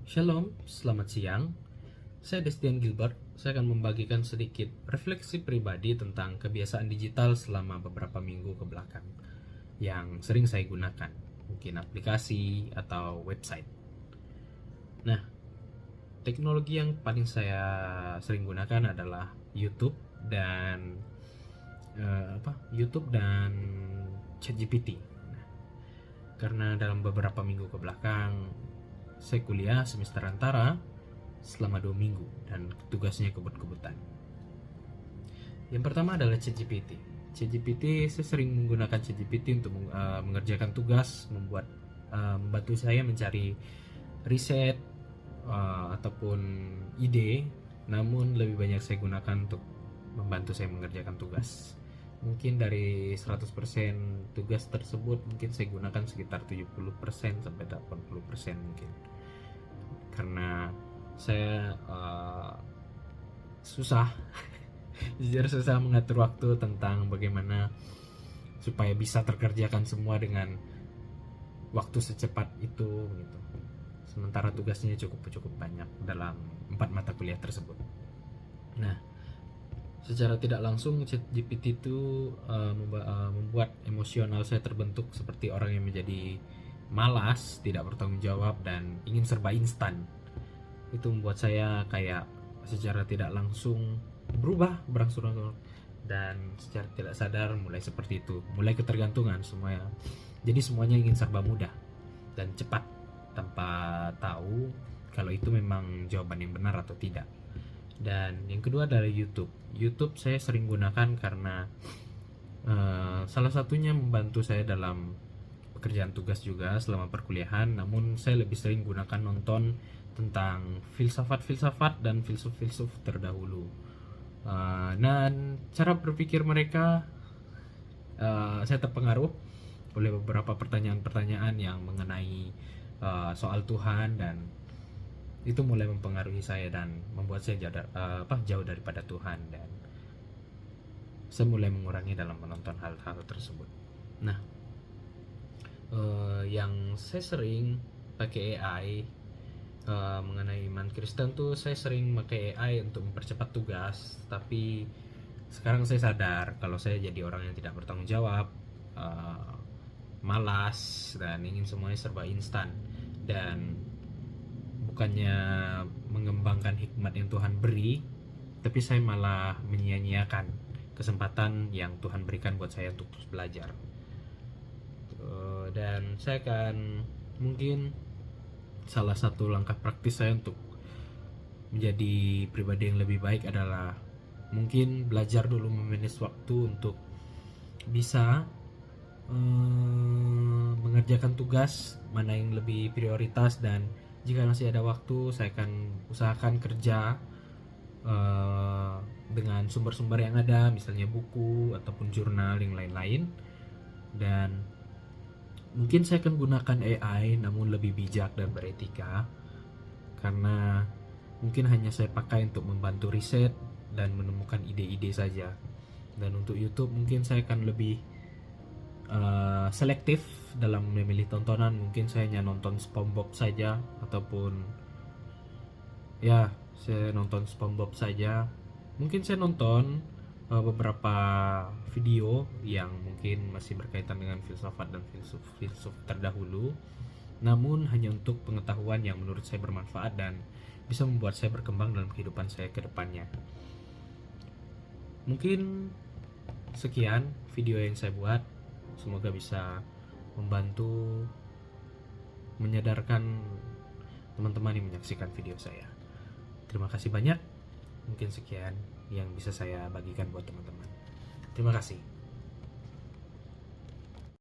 Shalom, selamat siang. Saya Destian Gilbert. Saya akan membagikan sedikit refleksi pribadi tentang kebiasaan digital selama beberapa minggu ke belakang yang sering saya gunakan, mungkin aplikasi atau website. Nah, teknologi yang paling saya sering gunakan adalah YouTube dan ChatGPT. Nah, karena dalam beberapa minggu ke belakang saya kuliah semester antara selama 2 minggu dan tugasnya kebut-kebutan. Yang pertama adalah ChatGPT. ChatGPT, saya sering menggunakan ChatGPT untuk mengerjakan tugas, membantu saya mencari riset ataupun ide, namun lebih banyak saya gunakan untuk membantu saya mengerjakan tugas. Mungkin dari 100% tugas tersebut mungkin saya gunakan sekitar 70% sampai 80% mungkin. Karena saya susah jujur susah mengatur waktu tentang bagaimana supaya bisa terkerjakan semua dengan waktu secepat itu gitu. Sementara tugasnya cukup banyak dalam 4 mata kuliah tersebut. Nah, secara tidak langsung ChatGPT itu membuat emosional saya terbentuk seperti orang yang menjadi malas, tidak bertanggung jawab, dan ingin serba instan. Itu membuat saya kayak secara tidak langsung berubah berangsur-angsur, dan secara tidak sadar mulai seperti itu, mulai ketergantungan semuanya. Jadi semuanya ingin serba mudah dan cepat tanpa tahu kalau itu memang jawaban yang benar atau tidak. Dan yang kedua adalah YouTube. YouTube saya sering gunakan karena salah satunya membantu saya dalam pekerjaan tugas juga selama perkuliahan. Namun saya lebih sering gunakan nonton tentang filsafat-filsafat dan filsuf-filsuf terdahulu. Dan cara berpikir mereka, saya terpengaruh oleh beberapa pertanyaan-pertanyaan yang mengenai soal Tuhan, dan itu mulai mempengaruhi saya dan membuat saya jauh daripada Tuhan, dan saya mulai mengurangi dalam menonton hal-hal tersebut. Nah, yang saya sering pakai AI mengenai iman Kristen tuh, saya sering pakai AI untuk mempercepat tugas, tapi sekarang saya sadar kalau saya jadi orang yang tidak bertanggung jawab, malas, dan ingin semuanya serba instan, dan bukannya mengembangkan hikmat yang Tuhan beri, tapi saya malah menyia-nyiakan kesempatan yang Tuhan berikan buat saya untuk terus belajar. Dan saya akan mungkin salah satu langkah praktis saya untuk menjadi pribadi yang lebih baik adalah mungkin belajar dulu memanage waktu untuk bisa mengerjakan tugas mana yang lebih prioritas, dan jika masih ada waktu saya akan usahakan kerja dengan sumber-sumber yang ada, misalnya buku ataupun jurnal yang lain-lain. Dan mungkin saya akan gunakan AI namun lebih bijak dan beretika, karena mungkin hanya saya pakai untuk membantu riset dan menemukan ide-ide saja. Dan untuk YouTube mungkin saya akan lebih selektif dalam memilih tontonan. Mungkin saya hanya nonton SpongeBob saja, ataupun ya saya nonton SpongeBob saja. Mungkin saya nonton beberapa video yang mungkin masih berkaitan dengan filsafat dan filsuf terdahulu, namun hanya untuk pengetahuan yang menurut saya bermanfaat dan bisa membuat saya berkembang dalam kehidupan saya ke depannya. Mungkin sekian video yang saya buat, semoga bisa membantu menyadarkan teman-teman yang menyaksikan video saya. Terima kasih banyak. Mungkin sekian yang bisa saya bagikan buat teman-teman. Terima kasih.